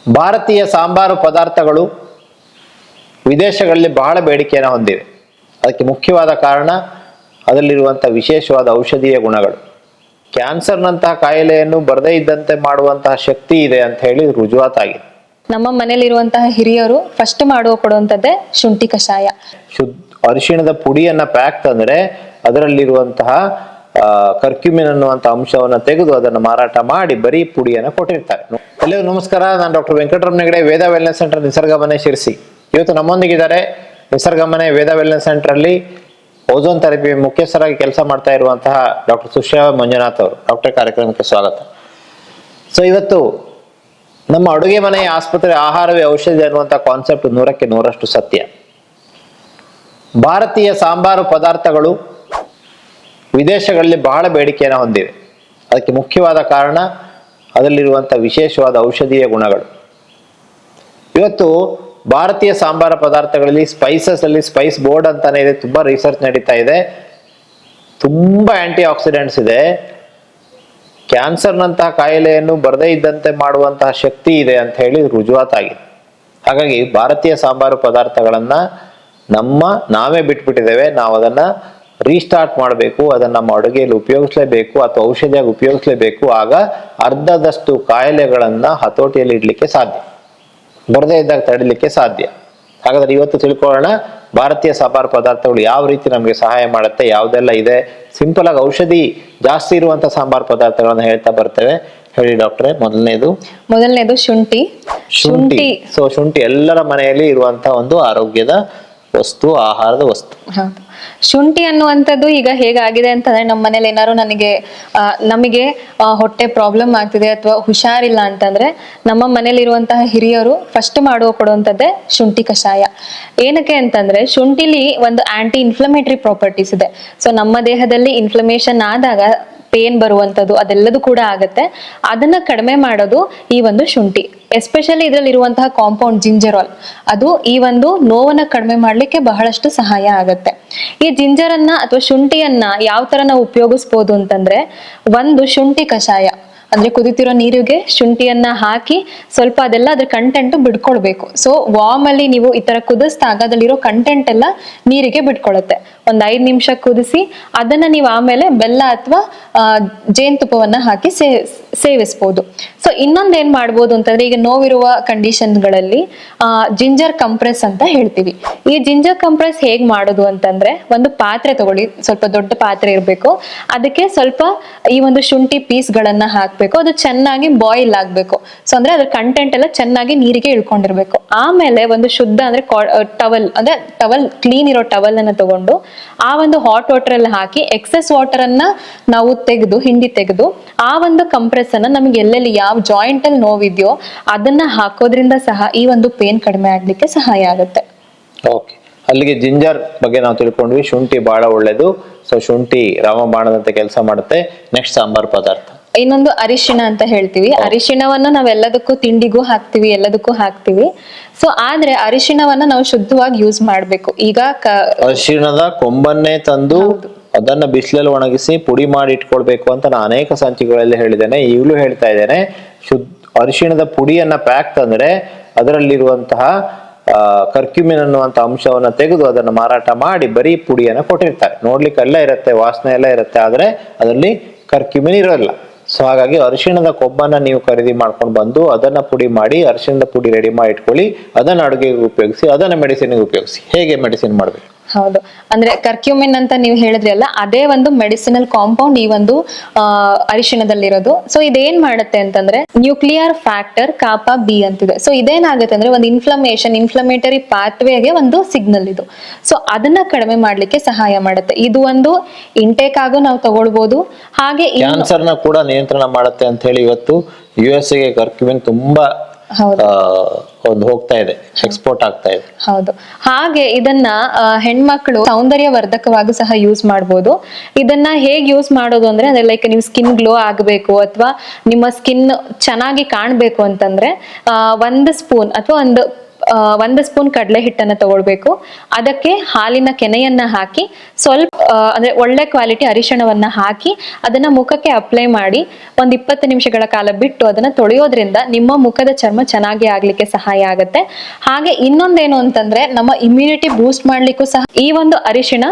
ಭಾರತೀಯ ಸಾಂಬಾರು ಪದಾರ್ಥಗಳು ವಿದೇಶಗಳಲ್ಲಿ ಬಹಳ ಬೇಡಿಕೆಯನ್ನು ಹೊಂದಿವೆ. ಅದಕ್ಕೆ ಮುಖ್ಯವಾದ ಕಾರಣ ಅದರಲ್ಲಿರುವಂಥ ವಿಶೇಷವಾದ ಔಷಧೀಯ ಗುಣಗಳು. ಕ್ಯಾನ್ಸರ್ನಂತಹ ಕಾಯಿಲೆಯನ್ನು ಬರದೇ ಇದ್ದಂತೆ ಮಾಡುವಂತಹ ಶಕ್ತಿ ಇದೆ ಅಂತ ಹೇಳಿ ರುಜುವಾತಾಗಿದೆ. ನಮ್ಮ ಮನೆಯಲ್ಲಿರುವಂತಹ ಹಿರಿಯರು ಫಸ್ಟ್ ಕೊಡುವಂಥದ್ದೇ ಶುಂಠಿ ಕಷಾಯ. ಅರಿಶಿಣದ ಪುಡಿಯನ್ನ ಪ್ಯಾಕ್ ತಂದ್ರೆ ಅದರಲ್ಲಿರುವಂತಹ ಕರ್ಕ್ಯುಮಿನ್ ಅನ್ನುವಂಥ ಅಂಶವನ್ನು ತೆಗೆದು ಅದನ್ನು ಮಾರಾಟ ಮಾಡಿ ಬರೀ ಪುಡಿಯನ್ನು ಕೊಟ್ಟಿರ್ತಾರೆ. ಎಲ್ಲರಿಗೂ ನಮಸ್ಕಾರ, ನಾನು ಡಾಕ್ಟರ್ ವೆಂಕಟರಮಣ ಹೆಗಡೆ, ವೇದ ವೆಲ್ನೆಸ್ ಸೆಂಟರ್ ನಿಸರ್ಗಮನೆ ಶಿರಸಿ. ಇವತ್ತು ನಮ್ಮೊಂದಿಗಿದ್ದಾರೆ ನಿಸರ್ಗಮನೆ ವೇದ ವೆಲ್ನೆಸ್ ಸೆಂಟರ್ ಅಲ್ಲಿ ಓಝೋನ್ ಥೆರಪಿ ಮುಖ್ಯಸ್ಥರಾಗಿ ಕೆಲಸ ಮಾಡ್ತಾ ಇರುವಂತಹ ಡಾಕ್ಟರ್ ಸುಶ್ರಾ ಮಂಜುನಾಥ್ ಅವರು. ಡಾಕ್ಟರ್, ಕಾರ್ಯಕ್ರಮಕ್ಕೆ ಸ್ವಾಗತ. ಸೊ ಇವತ್ತು ನಮ್ಮ ಅಡುಗೆ ಮನೆಯ ಆಸ್ಪತ್ರೆ ಆಹಾರವೇ ಔಷಧಿ ಅನ್ನುವಂಥ ಕಾನ್ಸೆಪ್ಟ್ 100ಕ್ಕೆ 100ರಷ್ಟು ಸತ್ಯ. ಭಾರತೀಯ ಸಾಂಬಾರು ಪದಾರ್ಥಗಳು ವಿದೇಶಗಳಲ್ಲಿ ಬಹಳ ಬೇಡಿಕೆಯನ್ನು ಹೊಂದಿವೆ. ಅದಕ್ಕೆ ಮುಖ್ಯವಾದ ಕಾರಣ ಅದರಲ್ಲಿರುವಂಥ ವಿಶೇಷವಾದ ಔಷಧೀಯ ಗುಣಗಳು. ಇವತ್ತು ಭಾರತೀಯ ಸಾಂಬಾರ ಪದಾರ್ಥಗಳಲ್ಲಿ ಸ್ಪೈಸಸ್ ಅಲ್ಲಿ ಸ್ಪೈಸ್ ಬೋರ್ಡ್ ಅಂತಾನೆ ಇದೆ, ತುಂಬಾ ರಿಸರ್ಚ್ ನಡೀತಾ ಇದೆ, ತುಂಬಾ ಆಂಟಿ ಆಕ್ಸಿಡೆಂಟ್ಸ್ ಇದೆ. ಕ್ಯಾನ್ಸರ್ನಂತಹ ಕಾಯಿಲೆಯನ್ನು ಬರದೇ ಇದ್ದಂತೆ ಮಾಡುವಂತಹ ಶಕ್ತಿ ಇದೆ ಅಂತ ಹೇಳಿ ರುಜುವಾತಾಗಿದೆ. ಹಾಗಾಗಿ ಭಾರತೀಯ ಸಾಂಬಾರು ಪದಾರ್ಥಗಳನ್ನ ನಾವೇ ಬಿಟ್ಬಿಟ್ಟಿದ್ದೇವೆ. ನಾವು ಅದನ್ನ ರೀಸ್ಟಾರ್ಟ್ ಮಾಡಬೇಕು, ಅದನ್ನ ನಮ್ಮ ಅಡುಗೆಯಲ್ಲಿ ಉಪಯೋಗಿಸ್ಲೇಬೇಕು ಅಥವಾ ಔಷಧಿಯಾಗಿ ಉಪಯೋಗಿಸ್ಲೇಬೇಕು. ಆಗ ಅರ್ಧದಷ್ಟು ಕಾಯಿಲೆಗಳನ್ನ ಹತೋಟಿಯಲ್ಲಿ ಇಡ್ಲಿಕ್ಕೆ ಸಾಧ್ಯ, ಬರದೇ ಇದ್ದಾಗ ತಡಿಲಿಕ್ಕೆ ಸಾಧ್ಯ. ಹಾಗಾದ್ರೆ ಇವತ್ತು ತಿಳ್ಕೊಳ್ಳೋಣ ಭಾರತೀಯ ಸಾಂಬಾರು ಪದಾರ್ಥಗಳು ಯಾವ ರೀತಿ ನಮಗೆ ಸಹಾಯ ಮಾಡುತ್ತೆ, ಯಾವ್ದೆಲ್ಲ ಇದೆ. ಸಿಂಪಲ್ ಆಗಿ ಔಷಧಿ ಜಾಸ್ತಿ ಇರುವಂತ ಸಾಂಬಾರು ಪದಾರ್ಥಗಳನ್ನ ಹೇಳ್ತಾ ಬರ್ತೇವೆ. ಹೇಳಿ ಡಾಕ್ಟ್ರೆ. ಮೊದಲನೇದು ಶುಂಠಿ. ಸೊ ಶುಂಠಿ ಎಲ್ಲರ ಮನೆಯಲ್ಲಿ ಇರುವಂತ ಒಂದು ಆರೋಗ್ಯದ ವಸ್ತು, ಆಹಾರದ ವಸ್ತು. ಹೌದು. ಶುಂಠಿ ಅನ್ನುವಂಥದ್ದು ಈಗ ಹೇಗಾಗಿದೆ ಅಂತಂದ್ರೆ, ನಮ್ಮ ಮನೇಲಿ ಏನಾದ್ರು ನಮಗೆ ಹೊಟ್ಟೆ ಪ್ರಾಬ್ಲಮ್ ಆಗ್ತಿದೆ ಅಥವಾ ಹುಷಾರಿಲ್ಲ ಅಂತಂದ್ರೆ ನಮ್ಮ ಮನೇಲಿರುವಂತಹ ಹಿರಿಯರು ಫಸ್ಟ್ ಕೊಡುವಂಥದ್ದೇ ಶುಂಠಿ ಕಷಾಯ. ಏನಕ್ಕೆ ಅಂತಂದ್ರೆ ಶುಂಠಿಲಿ ಒಂದು ಆಂಟಿ ಇನ್ಫ್ಲಮೇಟರಿ ಪ್ರಾಪರ್ಟೀಸ್ ಇದೆ. ಸೊ ನಮ್ಮ ದೇಹದಲ್ಲಿ ಇನ್ಫ್ಲಮೇಷನ್ ಆದಾಗ ಪೇನ್ ಬರುವಂಥದ್ದು ಅದೆಲ್ಲದೂ ಕೂಡ ಆಗತ್ತೆ. ಅದನ್ನ ಕಡಿಮೆ ಮಾಡೋದು ಈ ಒಂದು ಶುಂಠಿ. ಎಸ್ಪೆಷಲಿ ಇದರಲ್ಲಿ ಇರುವಂತಹ ಕಾಂಪೌಂಡ್ ಜಿಂಜರಾಲ್, ಅದು ಈ ಒಂದು ನೋವನ್ನ ಕಡಿಮೆ ಮಾಡ್ಲಿಕ್ಕೆ ಬಹಳಷ್ಟು ಸಹಾಯ ಆಗತ್ತೆ. ಈ ಜಿಂಜರನ್ನ ಅಥವಾ ಶುಂಠಿಯನ್ನ ಯಾವ ತರ ನಾವು ಉಪಯೋಗಿಸ್ಬೋದು ಅಂತಂದ್ರೆ, ಒಂದು ಶುಂಠಿ ಕಷಾಯ ಅಂದ್ರೆ ಕುದಿತಿರೋ ನೀರಿಗೆ ಶುಂಠಿಯನ್ನ ಹಾಕಿ ಸ್ವಲ್ಪ ಅದೆಲ್ಲ ಅದ್ರ ಕಂಟೆಂಟ್ ಬಿಡ್ಕೊಳ್ಬೇಕು. ಸೊ ವಾರ್ಮ್ ಅಲ್ಲಿ ನೀವು ಈ ತರ ಕುದಿಸಿದಾಗ ಅದರಲ್ಲಿರೋ ಕಂಟೆಂಟ್ ಎಲ್ಲ ನೀರಿಗೆ ಬಿಟ್ಕೊಳುತ್ತೆ. ಒಂದ್ 5 ನಿಮಿಷ ಕುದಿಸಿ ಅದನ್ನ ನೀವು ಆಮೇಲೆ ಬೆಲ್ಲ ಅಥವಾ ಜೇನುತುಪ್ಪವನ್ನ ಹಾಕಿ ಸೇವಿಸ್ಬೋದು. ಸೊ ಇನ್ನೊಂದ್ ಏನ್ ಮಾಡ್ಬೋದು ಅಂತಂದ್ರೆ, ಈಗ ನೋವಿರುವ ಕಂಡೀಷನ್ಗಳಲ್ಲಿ ಜಿಂಜರ್ ಕಂಪ್ರೆಸ್ ಅಂತ ಹೇಳ್ತೀವಿ. ಈ ಜಿಂಜರ್ ಕಂಪ್ರೆಸ್ ಹೇಗ್ ಮಾಡೋದು ಅಂತಂದ್ರೆ, ಒಂದು ಪಾತ್ರೆ ತಗೊಳ್ಳಿ, ಸ್ವಲ್ಪ ದೊಡ್ಡ ಪಾತ್ರೆ ಇರ್ಬೇಕು. ಅದಕ್ಕೆ ಸ್ವಲ್ಪ ಈ ಒಂದು ಶುಂಠಿ ಪೀಸ್ ಗಳನ್ನ ಹಾಕ್ಬೇಕು. ಅದು ಚೆನ್ನಾಗಿ ಬಾಯ್ಲ್ ಆಗ್ಬೇಕು. ಸೊ ಅಂದ್ರೆ ಅದ್ರ ಕಂಟೆಂಟ್ ಎಲ್ಲ ಚೆನ್ನಾಗಿ ನೀರಿಗೆ ಇಳ್ಕೊಂಡಿರ್ಬೇಕು. ಆಮೇಲೆ ಒಂದು ಶುದ್ಧ ಅಂದ್ರೆ ಟವಲ್ ಕ್ಲೀನ್ ಇರೋ ಟವಲ್ ಅನ್ನ ತಗೊಂಡು ಆ ಒಂದು ಹಾಟ್ ವಾಟರ್ ಅಲ್ಲಿ ಹಾಕಿ ಎಕ್ಸೆಸ್ ವಾಟರ್ ಅನ್ನ ನಾವು ಹಿಂಡಿ ತೆಗೆದು ಆ ಒಂದು ಕಂಪ್ರೆಸ್ ಅನ್ನ ನಮ್ಗೆ ಎಲ್ಲೆಲ್ಲಿ ಯಾವ ಜಾಯಿಂಟ್ ಅಲ್ಲಿ ನೋವಿದೆಯೋ ಅದನ್ನ ಹಾಕೋದ್ರಿಂದ ಸಹ ಈ ಒಂದು ಪೇನ್ ಕಡಿಮೆ ಆಗ್ಲಿಕ್ಕೆ ಸಹಾಯ ಆಗುತ್ತೆ. ಓಕೆ, ಅಲ್ಲಿಗೆ ಜಿಂಜರ್ ಬಗ್ಗೆ ನಾವು ತಿಳ್ಕೊಂಡ್ವಿ. ಶುಂಠಿ ಬಹಳ ಒಳ್ಳೇದು. ಸೊ ಶುಂಠಿ ರಾಮಬಾಣದಂತೆ ಕೆಲಸ ಮಾಡುತ್ತೆ. ನೆಕ್ಸ್ಟ್ ಸಾಂಬಾರ್ ಪದಾರ್ಥ ಇನ್ನೊಂದು ಅರಿಶಿಣ ಅಂತ ಹೇಳ್ತೀವಿ. ಅರಿಶಿಣವನ್ನ ನಾವೆಲ್ಲದಕ್ಕೂ ತಿಂಡಿಗೂ ಹಾಕ್ತಿವಿ, ಎಲ್ಲದಕ್ಕೂ ಹಾಕ್ತಿವಿ. ಸೊ ಆದ್ರೆ ಅರಿಶಿಣವನ್ನ ನಾವು ಶುದ್ಧವಾಗಿ ಯೂಸ್ ಮಾಡ್ಬೇಕು. ಈಗ ಅರಿಶಿಣದ ಕೊಂಬನ್ನೇ ತಂದು ಅದನ್ನ ಬಿಸಿಲಲ್ಲಿ ಒಣಗಿಸಿ ಪುಡಿ ಮಾಡಿ ಇಟ್ಕೊಳ್ಬೇಕು ಅಂತ ನಾನು ಅನೇಕ ಸಂಚಿಕೆಗಳಲ್ಲಿ ಹೇಳಿದ್ದೇನೆ, ಈಗಲೂ ಹೇಳ್ತಾ ಇದ್ದೇನೆ. ಅರಿಶಿಣದ ಪುಡಿಯನ್ನ ಪ್ಯಾಕ್ ತಂದ್ರೆ ಅದರಲ್ಲಿರುವಂತಹ ಕರ್ಕ್ಯುಮಿನ್ ಅನ್ನುವಂಥ ಅಂಶವನ್ನ ತೆಗೆದು ಅದನ್ನು ಮಾರಾಟ ಮಾಡಿ ಬರೀ ಪುಡಿಯನ್ನ ಕೊಟ್ಟಿರ್ತಾರೆ. ನೋಡ್ಲಿಕ್ಕೆ ಎಲ್ಲ ಇರುತ್ತೆ, ವಾಸನೆ ಎಲ್ಲ ಇರುತ್ತೆ, ಆದ್ರೆ ಅದರಲ್ಲಿ ಕರ್ಕ್ಯುಮಿನ್ ಇರೋಲ್ಲ. ಸೊ ಹಾಗಾಗಿ ಅರಿಶಿಣದ ಕೊಬ್ಬನ್ನ ನೀವು ಖರೀದಿ ಮಾಡ್ಕೊಂಡು ಬಂದು ಅದನ್ನ ಪುಡಿ ಮಾಡಿ ಅರಿಶಿಣದ ಪುಡಿ ರೆಡಿ ಮಾಡಿ ಇಟ್ಕೊಳ್ಳಿ. ಅದನ್ನ ಅಡುಗೆಗೆ ಉಪಯೋಗಿಸಿ, ಅದನ್ನ ಮೆಡಿಸಿನ್ಗೆ ಉಪಯೋಗಿಸಿ. ಹೇಗೆ ಮೆಡಿಸಿನ್ ಮಾಡ್ಬೇಕು? ಹೌದು, ಅಂದ್ರೆ ಕರ್ಕ್ಯುಮಿನ್ ಅಂತ ನೀವು ಹೇಳಿದ್ರಿ ಅಲ್ಲ, ಅದೇ ಒಂದು ಮೆಡಿಸಿನಲ್ ಕಾಂಪೌಂಡ್ ಈ ಒಂದು ಅರಿಶಿಣದಲ್ಲಿರೋದು. ಸೊ ಇದೇನ್ ಮಾಡುತ್ತೆ ಅಂತಂದ್ರೆ ನ್ಯೂಕ್ಲಿಯರ್ ಫ್ಯಾಕ್ಟರ್ ಕಾಪಾ ಬಿ ಅಂತಿದೆ. ಸೊ ಇದೇನಾಗುತ್ತೆ ಅಂದ್ರೆ ಒಂದು ಇನ್ಫ್ಲಮೇಟರಿ ಪಾತ್ವೇಗೆ ಒಂದು ಸಿಗ್ನಲ್ ಇದು. ಸೊ ಅದನ್ನ ಕಡಿಮೆ ಮಾಡ್ಲಿಕ್ಕೆ ಸಹಾಯ ಮಾಡುತ್ತೆ. ಇದು ಒಂದು ಇಂಟೇಕ್ ಆಗು ನಾವು ತಗೊಳ್ಬಹುದು. ಹಾಗೆ ಕ್ಯಾನ್ಸರ್ ನ ಕೂಡ ನಿಯಂತ್ರಣ ಮಾಡುತ್ತೆ ಅಂತ ಹೇಳಿ ಇವತ್ತು USA ಗೆ ಕರ್ಕ್ಯುಮಿನ್ ತುಂಬಾ ಒಂದು ಹೋಗ್ತಾ ಇದೆ, ಎಕ್ಸ್ಪೋರ್ಟ್ ಆಗ್ತಾ ಇದೆ. ಹೌದು, ಹಾಗೆ ಇದನ್ನ ಹೆಣ್ಮಕ್ಳು ಸೌಂದರ್ಯ ವರ್ಧಕವಾಗಿ ಸಹ ಯೂಸ್ ಮಾಡ್ಬೋದು. ಇದನ್ನ ಹೇಗ್ ಯೂಸ್ ಮಾಡೋದು ಅಂದ್ರೆ, ಲೈಕ್ ನೀವು ಸ್ಕಿನ್ ಗ್ಲೋ ಆಗ್ಬೇಕು ಅಥವಾ ನಿಮ್ಮ ಸ್ಕಿನ್ ಚೆನ್ನಾಗಿ ಕಾಣ್ಬೇಕು ಅಂತಂದ್ರೆ 1 ಸ್ಪೂನ್ ಅಥವಾ ಒಂದು 1 ಸ್ಪೂನ್ ಕಡಲೆ ಹಿಟ್ಟನ್ನ ತಗೊಳ್ಬೇಕು. ಅದಕ್ಕೆ ಹಾಲಿನ ಕೆನೆಯನ್ನ ಹಾಕಿ ಸ್ವಲ್ಪ ಅಂದ್ರೆ ಒಳ್ಳೆ ಕ್ವಾಲಿಟಿ ಅರಿಶಿಣವನ್ನ ಹಾಕಿ ಅದನ್ನ ಮುಖಕ್ಕೆ ಅಪ್ಲೈ ಮಾಡಿ 20 ನಿಮಿಷಗಳ ಕಾಲ ಬಿಟ್ಟು ಅದನ್ನ ತೊಳೆಯೋದ್ರಿಂದ ನಿಮ್ಮ ಮುಖದ ಚರ್ಮ ಚೆನ್ನಾಗಿ ಆಗ್ಲಿಕ್ಕೆ ಸಹಾಯ ಆಗುತ್ತೆ. ಹಾಗೆ ಇನ್ನೊಂದೇನು ಅಂತಂದ್ರೆ ನಮ್ಮ ಇಮ್ಯುನಿಟಿ ಬೂಸ್ಟ್ ಮಾಡ್ಲಿಕ್ಕೂ ಸಹ ಈ ಒಂದು ಅರಿಶಿಣ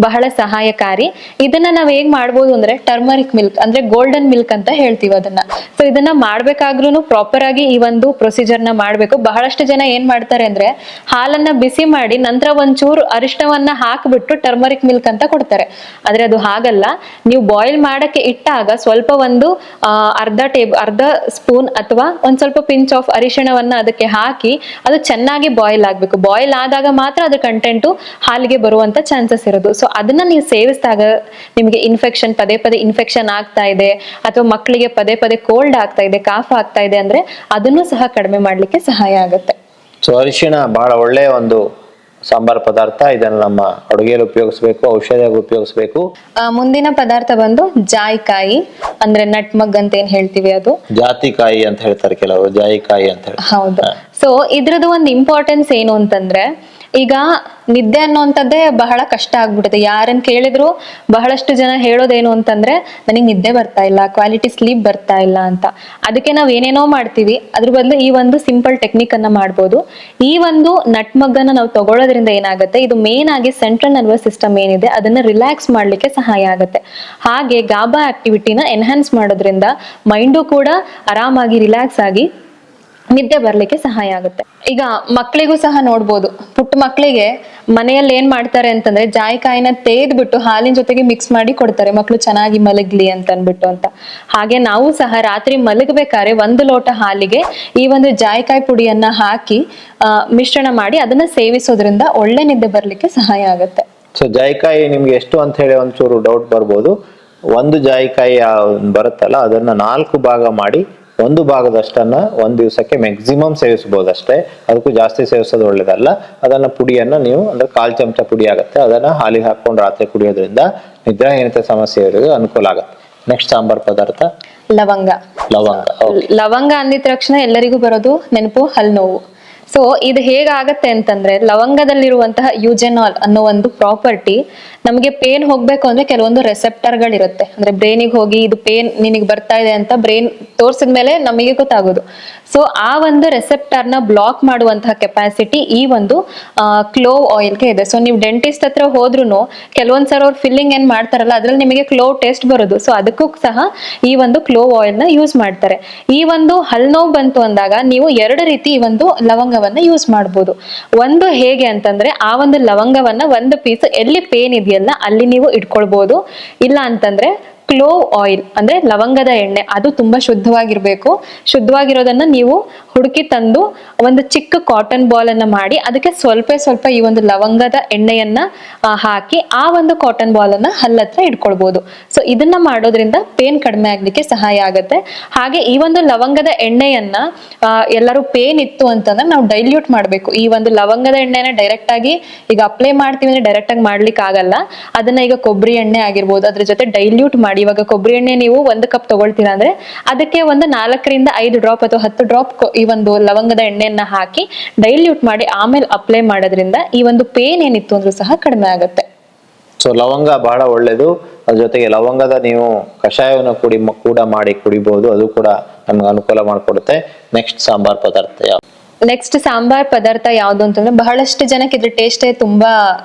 ಬಹಳ ಸಹಾಯಕಾರಿ. ಇದನ್ನ ನಾವ್ ಹೇಗ್ ಮಾಡ್ಬೋದು ಅಂದ್ರೆ ಟರ್ಮರಿಕ್ ಮಿಲ್ಕ್ ಅಂದ್ರೆ ಗೋಲ್ಡನ್ ಮಿಲ್ಕ್ ಅಂತ ಹೇಳ್ತೀವಿ ಅದನ್ನ. ಸೊ ಇದನ್ನ ಮಾಡ್ಬೇಕಾದ್ರೂ ಪ್ರಾಪರ್ ಆಗಿ ಈ ಒಂದು ಪ್ರೊಸೀಜರ್ ನ ಮಾಡ್ಬೇಕು. ಬಹಳಷ್ಟು ಜನ ಏನ್ ಮಾಡ್ತಾರೆ ಅಂದ್ರೆ ಹಾಲನ್ನ ಬಿಸಿ ಮಾಡಿ ನಂತರ ಒಂಚೂರು ಅರಿಶಿಣವನ್ನ ಹಾಕ್ಬಿಟ್ಟು ಟರ್ಮರಿಕ್ ಮಿಲ್ಕ್ ಅಂತ ಕೊಡ್ತಾರೆ. ಆದ್ರೆ ಅದು ಹಾಗಲ್ಲ. ನೀವು ಬಾಯ್ಲ್ ಮಾಡಕ್ಕೆ ಇಟ್ಟಾಗ ಸ್ವಲ್ಪ ಒಂದು ಅರ್ಧ ಸ್ಪೂನ್ ಅಥವಾ ಒಂದ್ ಸ್ವಲ್ಪ ಪಿಂಚ್ ಆಫ್ ಅರಿಶಿಣವನ್ನ ಅದಕ್ಕೆ ಹಾಕಿ ಅದು ಚೆನ್ನಾಗಿ ಬಾಯ್ಲ್ ಆಗ್ಬೇಕು. ಬಾಯ್ಲ್ ಆದಾಗ ಮಾತ್ರ ಅದ್ರ ಕಂಟೆಂಟು ಹಾಲಿಗೆ ಬರುವಂತ ಚಾನ್ಸಸ್ ಇರೋದು. ಸೊ ಅದನ್ನ ನೀವು ಸೇವಿಸಿದಾಗ ನಿಮಗೆ ಇನ್ಫೆಕ್ಷನ್ ಪದೇ ಪದೇ ಇನ್ಫೆಕ್ಷನ್ ಆಗ್ತಾ ಇದೆ ಅಥವಾ ಮಕ್ಕಳಿಗೆ ಪದೇ ಪದೇ ಕೋಲ್ಡ್ ಆಗ್ತಾ ಇದೆ, ಕಾಫ್ ಆಗ್ತಾ ಇದೆ ಅಂದ್ರೆ ಅದನ್ನು ಸಹ ಕಡಿಮೆ ಮಾಡ್ಲಿಕ್ಕೆ ಸಹಾಯ ಆಗುತ್ತೆ. ಸೊ ಅರಿಶಿಣ ಬಹಳ ಒಳ್ಳೆಯ ಒಂದು ಸಾಂಬಾರ್ ಪದಾರ್ಥ. ಇದನ್ನು ನಮ್ಮ ಅಡುಗೆಯಲ್ಲಿ ಉಪಯೋಗಿಸ್ಬೇಕು, ಔಷಧಿಯಾಗಿ ಉಪಯೋಗಿಸ್ಬೇಕು. ಮುಂದಿನ ಪದಾರ್ಥ ಬಂದು ಜಾಯಿಕಾಯಿ ಅಂದ್ರೆ ನಟ್ಮಗ್ ಅಂತ ಏನ್ ಹೇಳ್ತೀವಿ ಅದು. ಜಾತಿಕಾಯಿ ಅಂತ ಹೇಳ್ತಾರೆ ಕೆಲವರು, ಜಾಯಿಕಾಯಿ ಅಂತ ಹೇಳಿ. ಹೌದು. ಸೊ ಇದ್ರದ್ದು ಒಂದು ಇಂಪಾರ್ಟೆನ್ಸ್ ಏನು ಅಂತಂದ್ರೆ ಈಗ ನಿದ್ದೆ ಅನ್ನೋಂಥದ್ದೇ ಬಹಳ ಕಷ್ಟ ಆಗ್ಬಿಡುತ್ತೆ. ಯಾರನ್ನ ಕೇಳಿದ್ರು ಬಹಳಷ್ಟು ಜನ ಹೇಳೋದೇನು ಅಂತಂದ್ರೆ ನನಗೆ ನಿದ್ದೆ ಬರ್ತಾ ಇಲ್ಲ, ಕ್ವಾಲಿಟಿ ಸ್ಲೀಪ್ ಬರ್ತಾ ಇಲ್ಲ ಅಂತ. ಅದಕ್ಕೆ ನಾವ್ ಏನೇನೋ ಮಾಡ್ತೀವಿ, ಅದ್ರ ಬದಲು ಈ ಒಂದು ಸಿಂಪಲ್ ಟೆಕ್ನಿಕ್ ಅನ್ನ ಮಾಡ್ಬೋದು. ಈ ಒಂದು ನಟ್ಮಗ್ಗನ್ನ ನಾವು ತಗೊಳ್ಳೋದ್ರಿಂದ ಏನಾಗುತ್ತೆ, ಇದು ಮೇನ್ ಆಗಿ ಸೆಂಟ್ರಲ್ ನರ್ವಸ್ ಸಿಸ್ಟಮ್ ಏನಿದೆ ಅದನ್ನ ರಿಲ್ಯಾಕ್ಸ್ ಮಾಡ್ಲಿಕ್ಕೆ ಸಹಾಯ ಆಗುತ್ತೆ. ಹಾಗೆ ಗಾಬಾ ಆಕ್ಟಿವಿಟಿನ ಎನ್ಹಾನ್ಸ್ ಮಾಡೋದ್ರಿಂದ ಮೈಂಡು ಕೂಡ ಆರಾಮಾಗಿ ರಿಲ್ಯಾಕ್ಸ್ ಆಗಿ ನಿದ್ದೆ ಬರ್ಲಿಕ್ಕೆ ಸಹಾಯ ಆಗುತ್ತೆ. ಈಗ ಮಕ್ಕಳಿಗೂ ಸಹ ನೋಡ್ಬೋದು, ಪುಟ್ಟ ಮಕ್ಕಳಿಗೆ ಮನೆಯಲ್ಲಿ ಏನ್ ಮಾಡ್ತಾರೆ ಅಂತಂದ್ರೆ ಜಾಯಿಕಾಯಿನ ತೇದ್ಬಿಟ್ಟು ಹಾಲಿನ ಜೊತೆಗೆ ಮಿಕ್ಸ್ ಮಾಡಿ ಕೊಡ್ತಾರೆ, ಮಕ್ಕಳು ಚೆನ್ನಾಗಿ ಮಲಗ್ಲಿ ಅಂತ ಅನ್ಬಿಟ್ಟು ಅಂತ. ಹಾಗೆ ನಾವು ಸಹ ರಾತ್ರಿ ಮಲಗಬೇಕಾದ್ರೆ 1 ಲೋಟ ಹಾಲಿಗೆ ಈ ಒಂದು ಜಾಯಿಕಾಯಿ ಪುಡಿಯನ್ನ ಹಾಕಿ ಮಿಶ್ರಣ ಮಾಡಿ ಅದನ್ನ ಸೇವಿಸೋದ್ರಿಂದ ಒಳ್ಳೆ ನಿದ್ದೆ ಬರ್ಲಿಕ್ಕೆ ಸಹಾಯ ಆಗುತ್ತೆ. ಸೊ ಜಾಯಿಕಾಯಿ ನಿಮ್ಗೆ ಎಷ್ಟು ಅಂತ ಹೇಳಿ ಒಂಚೂರು ಡೌಟ್ ಬರ್ಬೋದು. 1 ಜಾಯಿಕಾಯಿ ಬರುತ್ತಲ್ಲ ಅದನ್ನ 4 ಭಾಗ ಮಾಡಿ 1 ಭಾಗದಷ್ಟನ್ನ 1 ದಿವಸಕ್ಕೆ ಮ್ಯಾಕ್ಸಿಮಮ್ ಸೇವಿಸಬಹುದು ಅಷ್ಟೇ. ಅದಕ್ಕೂ ಜಾಸ್ತಿ ಸೇವಿಸೋದು ಒಳ್ಳೇದಲ್ಲ. ಅದನ್ನ ಪುಡಿಯನ್ನ ನೀವು ಅಂದ್ರೆ 1/4 ಚಮಚ ಪುಡಿ ಆಗುತ್ತೆ, ಅದನ್ನ ಹಾಲಿಗೆ ಹಾಕೊಂಡು ರಾತ್ರಿ ಕುಡಿಯೋದ್ರಿಂದ ನಿದ್ರಾಹೀನತೆ ಸಮಸ್ಯೆ ಇರೋದು ಅನುಕೂಲ ಆಗುತ್ತೆ. ನೆಕ್ಸ್ಟ್ ಸಾಂಬಾರ್ ಪದಾರ್ಥ ಲವಂಗ. ಲವಂಗ ಅಂದಿದ ತಕ್ಷಣ ಎಲ್ಲರಿಗೂ ಬರೋದು ನೆನಪು ಹಲ್ ನೋವು. ಸೊ ಇದು ಹೇಗಾಗತ್ತೆ ಅಂತಂದ್ರೆ ಲವಂಗದಲ್ಲಿರುವಂತಹ ಯೂಜೆನಾಲ್ ಅನ್ನೋ ಒಂದು ಪ್ರಾಪರ್ಟಿ ನಮಗೆ ಪೇನ್ ಹೋಗ್ಬೇಕು ಅಂದ್ರೆ ಕೆಲವೊಂದು ರೆಸೆಪ್ಟರ್ಗಳಿರುತ್ತೆ. ಅಂದ್ರೆ ಬ್ರೈನಿಗೆ ಹೋಗಿ ಇದು ಪೇನ್ ನಿನಗೆ ಬರ್ತಾ ಇದೆ ಅಂತ ಬ್ರೈನ್ ತೋರ್ಸಿದ್ಮೇಲೆ ನಮಗೆ ಗೊತ್ತಾಗೋದು. ಸೊ ಆ ಒಂದು ರೆಸೆಪ್ಟರ್ನ ಬ್ಲಾಕ್ ಮಾಡುವಂತಹ ಕೆಪಾಸಿಟಿ ಈ ಒಂದು ಕ್ಲೋವ್ ಆಯಿಲ್ಗೆ ಇದೆ. ಸೊ ನೀವು ಡೆಂಟಿಸ್ಟ್ ಹತ್ರ ಹೋದ್ರೂ ಕೆಲವೊಂದ್ಸಲ ಅವ್ರು ಫಿಲ್ಲಿಂಗ್ ಏನ್ ಮಾಡ್ತಾರಲ್ಲ ಅದ್ರಲ್ಲಿ ನಿಮಗೆ ಕ್ಲೋವ್ ಟೇಸ್ಟ್ ಬರೋದು. ಸೊ ಅದಕ್ಕೂ ಸಹ ಈ ಒಂದು ಕ್ಲೋವ್ ಆಯಿಲ್ ನ ಯೂಸ್ ಮಾಡ್ತಾರೆ. ಈ ಒಂದು ಹಲ್ ನೋವು ಬಂತು ಅಂದಾಗ ನೀವು 2 ರೀತಿ ಈ ಒಂದು ಲವಂಗವನ್ನ ಯೂಸ್ ಮಾಡ್ಬೋದು. ಒಂದು ಹೇಗೆ ಅಂತಂದ್ರೆ ಆ ಒಂದು ಲವಂಗವನ್ನ 1 ಪೀಸ್ ಎಲ್ಲಿ ಪೇನ್ ಇದೆಯಲ್ಲ ಅಲ್ಲಿ ನೀವು ಇಟ್ಕೊಳ್ಬಹುದು. ಇಲ್ಲ ಅಂತಂದ್ರೆ ಕ್ಲೋವ್ ಆಯಿಲ್ ಅಂದ್ರೆ ಲವಂಗದ ಎಣ್ಣೆ, ಅದು ತುಂಬಾ ಶುದ್ಧವಾಗಿರ್ಬೇಕು. ಶುದ್ಧವಾಗಿರೋದನ್ನ ನೀವು ಹುಡುಕಿ ತಂದು ಒಂದು ಚಿಕ್ಕ ಕಾಟನ್ ಬಾಲ್ ಅನ್ನ ಮಾಡಿ ಅದಕ್ಕೆ ಸ್ವಲ್ಪ ಈ ಒಂದು ಲವಂಗದ ಎಣ್ಣೆಯನ್ನ ಹಾಕಿ ಆ ಒಂದು ಕಾಟನ್ ಬಾಲ್ ಅನ್ನ ಹಲ್ಲತ್ರ ಇಟ್ಕೊಳ್ಬಹುದು. ಸೊ ಇದನ್ನ ಮಾಡೋದ್ರಿಂದ ಪೇನ್ ಕಡಿಮೆ ಆಗ್ಲಿಕ್ಕೆ ಸಹಾಯ ಆಗುತ್ತೆ. ಹಾಗೆ ಈ ಒಂದು ಲವಂಗದ ಎಣ್ಣೆಯನ್ನ ಎಲ್ಲರೂ ಪೇನ್ ಇತ್ತು ಅಂತಂದ್ರೆ ನಾವು ಡೈಲ್ಯೂಟ್ ಮಾಡ್ಬೇಕು. ಈ ಒಂದು ಲವಂಗದ ಎಣ್ಣೆನ ಡೈರೆಕ್ಟ್ ಆಗಿ ಈಗ ಅಪ್ಲೈ ಮಾಡ್ತೀವಿ ಅಂದ್ರೆ ಡೈರೆಕ್ಟ್ ಆಗಿ ಮಾಡ್ಲಿಕ್ಕೆ ಆಗಲ್ಲ. ಅದನ್ನ ಈಗ ಕೊಬ್ಬರಿ ಎಣ್ಣೆ ಆಗಿರ್ಬೋದು ಅದ್ರ ಜೊತೆ ಡೈಲ್ಯೂಟ್ ಮಾಡಿ, ಇವಾಗ ಕೊಬ್ಬರಿ ಎಣ್ಣೆ ನೀವು 1 ಕಪ್ ತಗೊಳ್ತೀರಾ ಅಂದ್ರೆ ಅದಕ್ಕೆ ಒಂದು 4 ರಿಂದ 5 ಡ್ರಾಪ್ ಅಥವಾ 10 ಡ್ರಾಪ್ ಈ ಒಂದು ಲವಂಗದ ಎಣ್ಣೆಯನ್ನ ಹಾಕಿ ಡೈಲ್ಯೂಟ್ ಮಾಡಿ ಆಮೇಲೆ ಅಪ್ಲೈ ಮಾಡೋದ್ರಿಂದ ಈ ಒಂದು ಪೇನ್ ಏನಿತ್ತು ಅಂದ್ರೂ ಸಹ ಕಡಿಮೆ ಆಗುತ್ತೆ. ಸೊ ಲವಂಗ ಬಹಳ ಒಳ್ಳೇದು. ಅದ್ರ ಜೊತೆಗೆ ಲವಂಗದ ನೀವು ಕಷಾಯವನ್ನು ಕೂಡ ಮಾಡಿ ಕುಡಿಬಹುದು, ಅದು ಕೂಡ ನಮ್ಗೆ ಅನುಕೂಲ ಮಾಡಿಕೊಡುತ್ತೆ. ನೆಕ್ಸ್ಟ್ ಸಾಂಬಾರ್ ಪದಾರ್ಥ ಯಾವ್ದು? ನೆಕ್ಸ್ಟ್ ಸಾಂಬಾರ್ ಪದಾರ್ಥ ಯಾವ್ದು ಅಂತಂದ್ರೆ ಬಹಳಷ್ಟು ಜನಕ್ಕೆ ಇದ್ರ ಟೇಸ್ಟೇ ತುಂಬಾ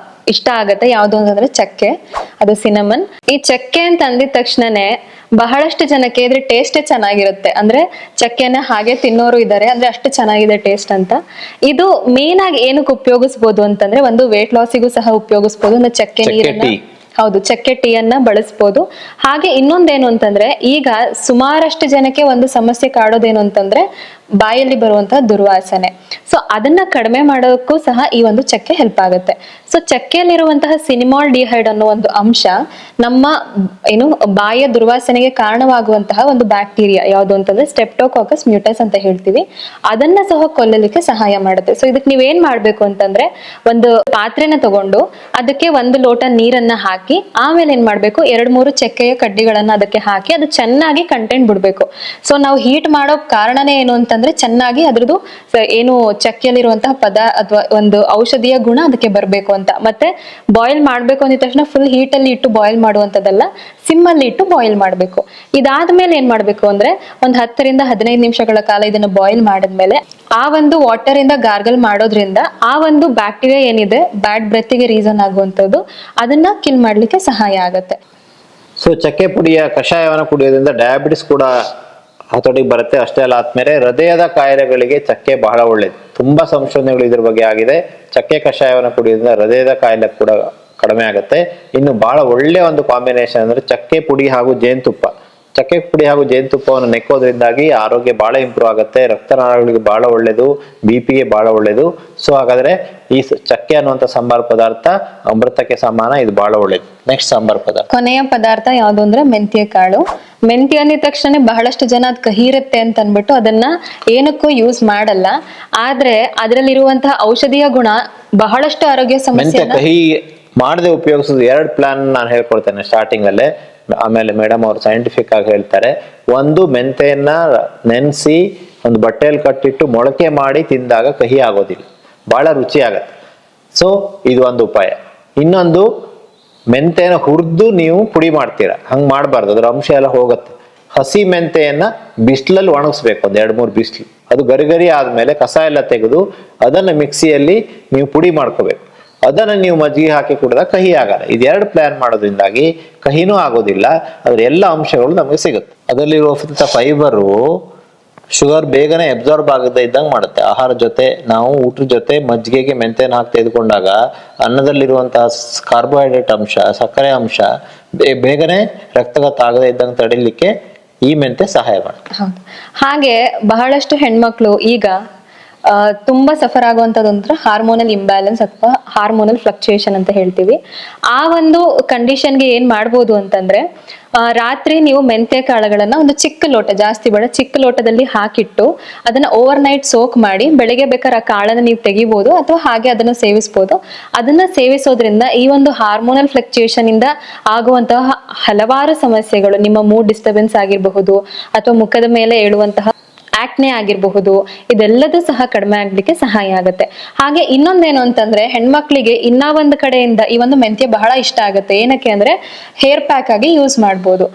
ಇಷ್ಟ ಆಗತ್ತೆ. ಯಾವ್ದು ಅಂತಂದ್ರೆ ಚಕ್ಕೆ, ಅದು ಸಿನಮನ್. ಈ ಚಕ್ಕೆ ಅಂತ ಅಂದಿದ ತಕ್ಷಣನೇ ಬಹಳಷ್ಟು ಜನಕ್ಕೆ ಇದ್ರ ಟೇಸ್ಟೇ ಚೆನ್ನಾಗಿರುತ್ತೆ. ಅಂದ್ರೆ ಚಕ್ಕೆನ ಹಾಗೆ ತಿನ್ನೋರು ಇದ್ದಾರೆ, ಅಂದ್ರೆ ಅಷ್ಟು ಚೆನ್ನಾಗಿದೆ ಟೇಸ್ಟ್ ಅಂತ. ಇದು ಮೇನ್ ಆಗಿ ಏನಕ್ಕೆ ಉಪಯೋಗಿಸಬಹುದು ಅಂತಂದ್ರೆ ಒಂದು ವೇಟ್ ಲಾಸಿಗೂ ಸಹ ಉಪಯೋಗಿಸಬಹುದು. ಅಂದ್ರೆ ಚಕ್ಕೆ ನೀರನ್ನ, ಹೌದು, ಚಕ್ಕೆ ಟೀಯನ್ನ ಬಳಸ್ಬೋದು. ಹಾಗೆ ಇನ್ನೊಂದೇನು ಅಂತಂದ್ರೆ ಈಗ ಸುಮಾರಷ್ಟು ಜನಕ್ಕೆ ಒಂದು ಸಮಸ್ಯೆ ಕಾಡೋದೇನು ಅಂತಂದ್ರೆ ಬಾಯಲ್ಲಿ ಬರುವಂತಹ ದುರ್ವಾಸನೆ. ಸೊ ಅದನ್ನ ಕಡಿಮೆ ಮಾಡೋದಕ್ಕೂ ಸಹ ಈ ಒಂದು ಚಕ್ಕೆ ಹೆಲ್ಪ್ ಆಗುತ್ತೆ. ಸೊ ಚಕ್ಕೆಯಲ್ಲಿರುವಂತಹ ಸಿನಿಮಾಲ್ ಡಿಹೈಡ್ ಅನ್ನೋ ಒಂದು ಅಂಶ ನಮ್ಮ ಏನು ಬಾಯಿಯ ದುರ್ವಾಸನೆಗೆ ಕಾರಣವಾಗುವಂತಹ ಒಂದು ಬ್ಯಾಕ್ಟೀರಿಯಾ ಯಾವುದು ಅಂತಂದ್ರೆ ಸ್ಟೆಪ್ಟೋಕಾಕಸ್ ಮ್ಯೂಟಸ್ ಅಂತ ಹೇಳ್ತೀವಿ, ಅದನ್ನ ಸಹ ಕೊಲ್ಲಲಿಕ್ಕೆ ಸಹಾಯ ಮಾಡುತ್ತೆ. ಸೊ ಇದಕ್ಕೆ ನೀವೇನ್ ಮಾಡ್ಬೇಕು ಅಂತಂದ್ರೆ ಒಂದು ಪಾತ್ರೆನ ತಗೊಂಡು ಅದಕ್ಕೆ 1 ಲೋಟ ನೀರನ್ನ ಹಾಕಿ ಆಮೇಲೆ ಏನ್ ಮಾಡ್ಬೇಕು 2-3 ಚಕ್ಕೆಯ ಕಡ್ಡಿಗಳನ್ನ ಅದಕ್ಕೆ ಹಾಕಿ ಅದು ಚೆನ್ನಾಗಿ ಕಂಟೆಂಟ್ ಬಿಡ್ಬೇಕು. ಸೊ ನಾವು ಹೀಟ್ ಮಾಡೋ ಕಾರಣನೇ ಏನು ಅಂತಂದ್ರೆ ಚೆನ್ನಾಗಿ ಅದ್ರದ್ದು ಏನು ಚಕ್ಕೆಯಲ್ಲಿರುವಂತಹ ಅಥವಾ ಒಂದು ಔಷಧಿಯ ಗುಣ ಅದಕ್ಕೆ ಬರಬೇಕು ಅಂತ. ಮತ್ತೆ ಬಾಯ್ಲ್ ಮಾಡ್ಬೇಕು ಅಂದಿದ ತಕ್ಷಣ ಫುಲ್ ಹೀಟ್ ಅಲ್ಲಿ ಇಟ್ಟು ಬಾಯ್ಲ್ ಮಾಡುವಂತದ್ದಲ್ಲ, ಸಿಮ್ ಅಲ್ಲಿ ಇಟ್ಟು ಬಾಯ್ಲ್ ಮಾಡ್ಬೇಕು. ಇದಾದ್ಮೇಲೆ ಏನ್ ಮಾಡ್ಬೇಕು ಅಂದ್ರೆ ಒಂದ್ 10 ರಿಂದ 15 ನಿಮಿಷಗಳ ಕಾಲ ಇದನ್ನ ಬಾಯ್ಲ್ ಮಾಡಿದ್ಮೇಲೆ ಆ ಒಂದು ವಾಟರ್ ಇಂದ ಗಾರ್ಗಲ್ ಮಾಡೋದ್ರಿಂದ ಆ ಒಂದು ಬ್ಯಾಕ್ಟೀರಿಯಾ ಏನಿದೆ ಬ್ಯಾಡ್ ಬ್ರೆತ್ಗೆ ರೀಸನ್ ಆಗುವಂತದ್ದು ಅದನ್ನ ಕಿಲ್ ಮಾಡ್ಲಿಕ್ಕೆ ಸಹಾಯ ಆಗತ್ತೆ. ಸೊ ಚಕ್ಕೆ ಪುಡಿಯ ಕಷಾಯವನ್ನು ಕುಡಿಯೋದ್ರಿಂದ ಡಯಾಬಿಟಿಸ್ ಕೂಡ ಹತೋಟಿಗೆ ಬರುತ್ತೆ. ಅಷ್ಟೇ ಅಲ್ಲ, ಆದ್ಮೇಲೆ ಹೃದಯದ ಕಾಯಿಲೆಗಳಿಗೆ ಚಕ್ಕೆ ಬಹಳ ಒಳ್ಳೇದು. ತುಂಬಾ ಸಂಶೋಧನೆಗಳು ಇದ್ರ ಬಗ್ಗೆ ಆಗಿದೆ. ಚಕ್ಕೆ ಕಷಾಯವನ್ನು ಕುಡಿಯೋದ್ರಿಂದ ಹೃದಯದ ಕಾಯಿಲೆ ಕೂಡ ಕಡಿಮೆ ಆಗುತ್ತೆ. ಇನ್ನು ಬಹಳ ಒಳ್ಳೆ ಒಂದು ಕಾಂಬಿನೇಷನ್ ಅಂದ್ರೆ ಚಕ್ಕೆ ಪುಡಿ ಹಾಗೂ ಜೇನುತುಪ್ಪ. ಚಕ್ಕೆ ಪುಡಿ ಹಾಗೂ ಜೇನುತುಪ್ಪವನ್ನು ನೆಕ್ಕೋದ್ರಿಂದಾಗಿ ಆರೋಗ್ಯ ಬಹಳ ಇಂಪ್ರೂವ್ ಆಗುತ್ತೆ. ರಕ್ತನಾಳಗಳಿಗೆ ಬಹಳ ಒಳ್ಳೇದು, ಬಿಪಿಗೆ ಬಹಳ ಒಳ್ಳೇದು. ಸೊ ಹಾಗಾದ್ರೆ ಈ ಚಕ್ಕೆ ಅನ್ನುವಂಥ ಸಾಂಬಾರ್ ಪದಾರ್ಥ ಅಮೃತಕ್ಕೆ ಸಮಾನ, ಇದು ಬಹಳ ಒಳ್ಳೇದು. ನೆಕ್ಸ್ಟ್ ಸಾಂಬಾರ್ ಪದಾರ್ಥ, ಕೊನೆಯ ಪದಾರ್ಥ ಯಾವುದು ಅಂದ್ರೆ ಮೆಂತ್ಯ ಕಾಳು. ಮೆಂತ್ಯ ಅಂದಿದ ತಕ್ಷಣ ಬಹಳಷ್ಟು ಜನ ಅದ್ ಕಹಿ ಇರುತ್ತೆ ಅಂತ ಅನ್ಬಿಟ್ಟು ಅದನ್ನ ಏನಕ್ಕೂ ಯೂಸ್ ಮಾಡಲ್ಲ. ಆದ್ರೆ ಅದರಲ್ಲಿರುವಂತಹ ಔಷಧೀಯ ಗುಣ ಬಹಳಷ್ಟು ಆರೋಗ್ಯ ಸಮಸ್ಯೆ. ಕಹಿ ಮಾಡದೆ ಉಪಯೋಗಿಸೋದು 2 ಪ್ಲಾನ್ ನಾನು ಹೇಳ್ಕೊಡ್ತೇನೆ ಸ್ಟಾರ್ಟಿಂಗ್ ಅಲ್ಲೇ. ಆಮೇಲೆ ಮೇಡಮ್ ಅವರು ಸೈಂಟಿಫಿಕ್ ಆಗಿ ಹೇಳ್ತಾರೆ. ಒಂದು, ಮೆಂತೆಯನ್ನ ನೆನೆಸಿ ಒಂದು ಬಟ್ಟೆಯಲ್ಲಿ ಕಟ್ಟಿಟ್ಟು ಮೊಳಕೆ ಮಾಡಿ ತಿಂದಾಗ ಕಹಿ ಆಗೋದಿಲ್ಲ, ಬಹಳ ರುಚಿ ಆಗತ್ತೆ. ಸೊ ಇದು ಒಂದು ಉಪಾಯ. ಇನ್ನೊಂದು, ಮೆಂತೆನ ಹುರಿದು ನೀವು ಪುಡಿ ಮಾಡ್ತೀರಾ, ಹಂಗ್ ಮಾಡಬಾರ್ದು, ಅದ್ರ ಅಂಶ ಎಲ್ಲ ಹೋಗುತ್ತೆ. ಹಸಿ ಮೆಂತೆಯನ್ನ ಬಿಸಿಲಲ್ಲಿ ಒಣಗಿಸ್ಬೇಕು, 1-2-3 ಬಿಸಿಲು. ಅದು ಗರಿಗರಿ ಆದ್ಮೇಲೆ ಕಸ ಎಲ್ಲ ತೆಗೆದು ಅದನ್ನ ಮಿಕ್ಸಿಯಲ್ಲಿ ನೀವು ಪುಡಿ ಮಾಡ್ಕೋಬೇಕು. ಅದನ್ನ ನೀವು ಮಜ್ಜಿಗೆ ಹಾಕಿ ಕುಡಿದಾಗ ಕಹಿ ಆಗಲ್ಲ. ಇದು 2 ಪ್ಲಾನ್ ಮಾಡೋದ್ರಿಂದಾಗಿ ಕಹಿನೂ ಆಗೋದಿಲ್ಲ, ಅದ್ರ ಎಲ್ಲ ಅಂಶಗಳು ನಮಗೆ ಸಿಗುತ್ತೆ. ಅದರಲ್ಲಿರುವ ಫೈಬರು ಶುಗರ್ ಬೇಗನೆ ಅಬ್ಸಾರ್ಬ್ ಆಗದೆ ಇದ್ದಂಗೆ ಮಾಡುತ್ತೆ. ಆಹಾರ ಜೊತೆ ನಾವು ಊಟದ ಜೊತೆ ಮಜ್ಜಿಗೆಗೆ ಮೆಂತೆನ ಹಾಕಿ ತೆಗೆದುಕೊಂಡಾಗ ಅನ್ನದಲ್ಲಿರುವಂತಹ ಕಾರ್ಬೋಹೈಡ್ರೇಟ್ ಅಂಶ, ಸಕ್ಕರೆ ಅಂಶ ಬೇಗನೆ ರಕ್ತಗತ ಆಗದೆ ಇದ್ದಂಗೆ ತಡಿಲಿಕ್ಕೆ ಈ ಮೆಂತೆ ಸಹಾಯ ಮಾಡುತ್ತೆ. ಹೌದು. ಹಾಗೆ ಬಹಳಷ್ಟು ಹೆಣ್ಮಕ್ಳು ಈಗ ತುಂಬಾ ಸಫರ್ ಆಗುವಂತದ್ದು ಅಂದ್ರೆ ಹಾರ್ಮೋನಲ್ ಇಂಬ್ಯಾಲೆನ್ಸ್ ಅಥವಾ ಹಾರ್ಮೋನಲ್ ಫ್ಲಕ್ಚುಯೇಷನ್ ಅಂತ ಹೇಳ್ತೀವಿ. ಆ ಒಂದು ಕಂಡೀಷನ್ಗೆ ಏನ್ ಮಾಡ್ಬೋದು ಅಂತಂದ್ರೆ ರಾತ್ರಿ ನೀವು ಮೆಂತ್ಯ ಕಾಳುಗಳನ್ನ ಒಂದು ಚಿಕ್ಕ ಲೋಟ, ಜಾಸ್ತಿ ಬೇಡ, ಚಿಕ್ಕ ಲೋಟದಲ್ಲಿ ಹಾಕಿಟ್ಟು ಅದನ್ನ ಓವರ್ ನೈಟ್ ಸೋಕ್ ಮಾಡಿ ಬೆಳಿಗ್ಗೆ ಬೇಕಾದ್ರೆ ಆ ಕಾಳನ್ನ ನೀವು ತೆಗಿಬಹುದು ಅಥವಾ ಹಾಗೆ ಅದನ್ನ ಸೇವಿಸಬಹುದು. ಅದನ್ನ ಸೇವಿಸೋದ್ರಿಂದ ಈ ಒಂದು ಹಾರ್ಮೋನಲ್ ಫ್ಲಕ್ಚುಯೇಷನ್ ಇಂದ ಆಗುವಂತಹ ಹಲವಾರು ಸಮಸ್ಯೆಗಳು, ನಿಮ್ಮ ಮೂಡ್ ಡಿಸ್ಟರ್ಬೆನ್ಸ್ ಆಗಿರಬಹುದು ಅಥವಾ ಮುಖದ ಮೇಲೆ ಏಳುವಂತಹ ಆಕ್ನೆ ಆಗಿರಬಹುದು, ಇದೆಲ್ಲದೂ ಸಹ ಕಡಿಮೆ ಆಗ್ಲಿಕ್ಕೆ ಸಹಾಯ ಆಗುತ್ತೆ. ಹಾಗೆ ಇನ್ನೊಂದೇನು ಅಂತಂದ್ರೆ ಹೆಣ್ಮಕ್ಳಿಗೆ ಇನ್ನ ಒಂದು ಕಡೆಯಿಂದ ಈ ಒಂದು ಮೆಂತ್ಯ ಬಹಳ ಇಷ್ಟ ಆಗುತ್ತೆ. ಏನಕ್ಕೆ ಅಂದ್ರೆ ಹೇರ್ ಪ್ಯಾಕ್ ಆಗಿ ಯೂಸ್ ಮಾಡ್ಬೋದು.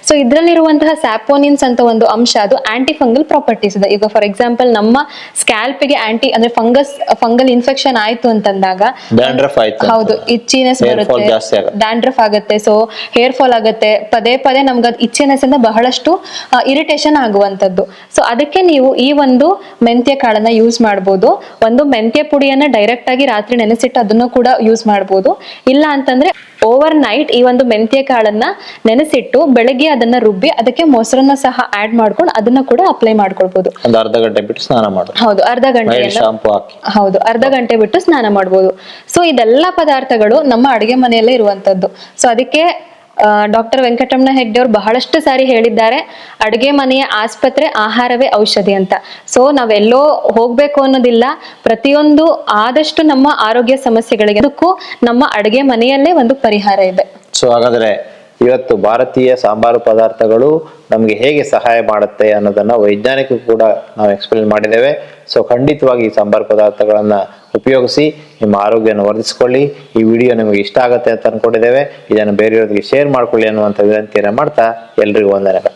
ಸೊ ಇದ್ರಲ್ಲಿರುವಂತಹ ಸ್ಯಾಪೋನಿನ್ಸ್ ಅಂತ ಒಂದು ಅಂಶ, ಅದು ಆಂಟಿ ಫಂಗಲ್ ಪ್ರಾಪರ್ಟೀಸ್ ಇದೆ. ಈಗ ಫಾರ್ ಎಕ್ಸಾಂಪಲ್ ನಮ್ಮ ಸ್ಕ್ಯಾಲ್ಪಿಗೆ ಅಂದ್ರೆ ಫಂಗಲ್ ಇನ್ಫೆಕ್ಷನ್ ಆಯ್ತು ಅಂತಂದಾಗ ಹೌದು ಇಚ್ಚಿನೆಸ್ ಬರುತ್ತೆ, ಡ್ಯಾಂಡ್ರಫ್ ಆಗುತ್ತೆ, ಸೊ ಹೇರ್ ಫಾಲ್ ಆಗುತ್ತೆ, ಪದೇ ಪದೇ ನಮ್ಗೆ ಅದು ಇಚ್ಚಿನೆಸ್ ಇಂದ ಬಹಳಷ್ಟು ಇರಿಟೇಷನ್ ಆಗುವಂತದ್ದು. ಸೊ ಅದಕ್ಕೆ ನೀವು ಈ ಒಂದು ಮೆಂತ್ಯ ಕಾಳನ್ನ ಯೂಸ್ ಮಾಡ್ಬೋದು. ಒಂದು ಮೆಂತ್ಯ ಪುಡಿಯನ್ನ ಡೈರೆಕ್ಟ್ ಆಗಿ ರಾತ್ರಿ ನೆನೆಸಿಟ್ಟು ಅದನ್ನು ಕೂಡ ಯೂಸ್ ಮಾಡ್ಬೋದು. ಇಲ್ಲ ಅಂತಂದ್ರೆ ಓವರ್ ನೈಟ್ ಈ ಒಂದು ಮೆಂತ್ಯ ಕಾಳನ್ನ ನೆನೆಸಿಟ್ಟು ಬೆಳಗ್ಗೆ ಅದನ್ನ ರುಬ್ಬಿ ಅದಕ್ಕೆ ಮೊಸರನ್ನ ಸಹ ಆಡ್ ಮಾಡ್ಕೊಂಡು ಅದನ್ನ ಕೂಡ ಅಪ್ಲೈ ಮಾಡ್ಕೊಳ್ಬಹುದು. ಒಂದು ಅರ್ಧ ಗಂಟೆ ಬಿಟ್ಟು ಸ್ನಾನ ಮಾಡೋದು. ಹೌದು, ಅರ್ಧ ಗಂಟೆ ಬಿಟ್ಟು ಸ್ನಾನ ಮಾಡ್ಬೋದು. ಸೊ ಇದೆಲ್ಲ ಪದಾರ್ಥಗಳು ನಮ್ಮ ಅಡುಗೆ ಮನೆಯಲ್ಲೇ ಇರುವಂತದ್ದು. ಸೊ ಅದಕ್ಕೆ ಡಾಕ್ಟರ್ ವೆಂಕಟರಮಣ ಹೆಗ್ಡೆ ಅವರು ಬಹಳಷ್ಟು ಸಾರಿ ಹೇಳಿದ್ದಾರೆ, ಅಡುಗೆ ಮನೆಯ ಆಸ್ಪತ್ರೆ, ಆಹಾರವೇ ಔಷಧಿ ಅಂತ. ಸೊ ನಾವೆಲ್ಲೋ ಹೋಗ್ಬೇಕು ಅನ್ನೋದಿಲ್ಲ, ಪ್ರತಿಯೊಂದು ಆದಷ್ಟು ನಮ್ಮ ಆರೋಗ್ಯ ಸಮಸ್ಯೆಗಳಿಗೆ ಅದಕ್ಕೂ ನಮ್ಮ ಅಡುಗೆ ಮನೆಯಲ್ಲೇ ಒಂದು ಪರಿಹಾರ ಇದೆ. ಸೊ ಹಾಗಾದ್ರೆ ಇವತ್ತು ಭಾರತೀಯ ಸಾಂಬಾರು ಪದಾರ್ಥಗಳು ನಮಗೆ ಹೇಗೆ ಸಹಾಯ ಮಾಡುತ್ತೆ ಅನ್ನೋದನ್ನ ವೈಜ್ಞಾನಿಕ ಕೂಡ ನಾವು ಎಕ್ಸ್ಪ್ಲೇನ್ ಮಾಡಿದ್ದೇವೆ. ಸೊ ಖಂಡಿತವಾಗಿ ಈ ಸಾಂಬಾರು ಪದಾರ್ಥಗಳನ್ನ ಉಪಯೋಗಿಸಿ ನಿಮ್ಮ ಆರೋಗ್ಯವನ್ನು ವರ್ಧಿಸ್ಕೊಳ್ಳಿ. ಈ ವಿಡಿಯೋ ನಿಮಗೆ ಇಷ್ಟ ಆಗುತ್ತೆ ಅಂತ ಅನ್ಕೊಂಡಿದ್ದೇವೆ. ಇದನ್ನು ಬೇರೆಯವರಿಗೆ ಶೇರ್ ಮಾಡ್ಕೊಳ್ಳಿ ಅನ್ನುವಂಥ ವಿನಂತಿಯನ್ನು ಮಾಡ್ತಾ ಎಲ್ರಿಗೂ ವಂದನೆಗಳು.